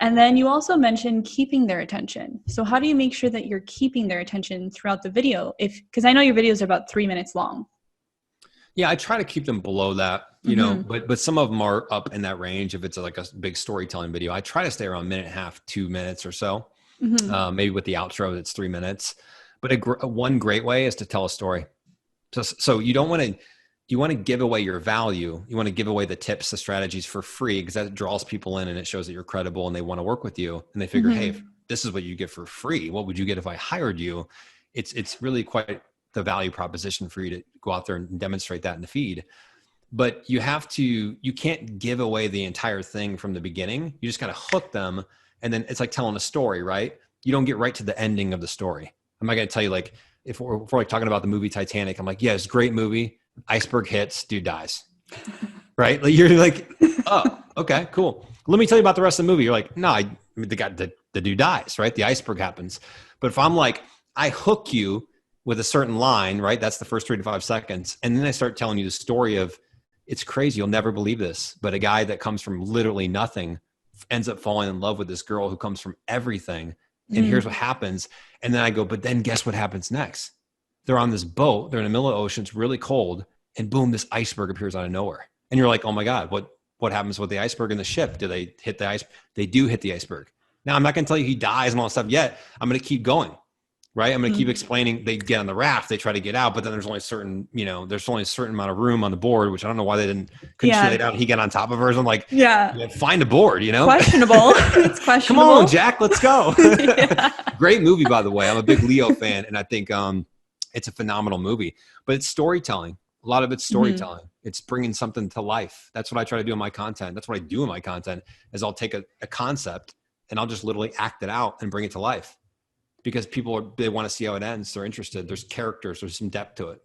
And then you also mentioned keeping their attention. So how do you make sure that you're keeping their attention throughout the video? Because I know your videos are about 3 minutes long. Yeah, I try to keep them below that, but some of them are up in that range. If it's like a big storytelling video, I try to stay around 1.5, 2 minutes or so. Maybe with the outro, it's 3 minutes. But one great way is to tell a story. So you don't want to, you want to give away your value. You want to give away the tips, the strategies for free, because that draws people in and it shows that you're credible and they want to work with you. And they figure, hey, if this is what you get for free, what would you get if I hired you? It's really quite the value proposition for you to go out there and demonstrate that in the feed. But you can't give away the entire thing from the beginning. You just got to hook them. And then it's like telling a story, right? You don't get right to the ending of the story. I'm not going to tell you, like, if we're like talking about the movie Titanic, I'm like, yeah, it's a great movie. Iceberg hits, dude dies. Right? Like, you're like, oh, okay, cool. Let me tell you about the rest of the movie. You're like, no, the dude dies, right? The iceberg happens. But if I'm like, I hook you with a certain line, right? That's the first 3 to 5 seconds. And then I start telling you the story of, it's crazy. You'll never believe this. But a guy that comes from literally nothing ends up falling in love with this girl who comes from everything. And here's what happens. And then I go, but then guess what happens next? They're on this boat. They're in the middle of the ocean. It's really cold. And boom, this iceberg appears out of nowhere. And you're like, oh my God, what happens with the iceberg and the ship? Do they hit the ice? They do hit the iceberg. Now, I'm not going to tell you he dies and all that stuff yet. I'm going to keep going. Right. I'm going to keep explaining. They get on the raft, they try to get out, but then there's only a certain amount of room on the board, which I don't know why they couldn't shoot it out and he got on top of her. So I'm like, find a board, Questionable. It's questionable. Come on, Jack, let's go. Great movie, by the way. I'm a big Leo fan, and I think it's a phenomenal movie, but it's storytelling. A lot of it's storytelling. It's bringing something to life. That's what I try to do in my content. That's what I do in my content is I'll take a concept and I'll just literally act it out and bring it to life. Because they want to see how it ends. They're interested. There's characters. There's some depth to it.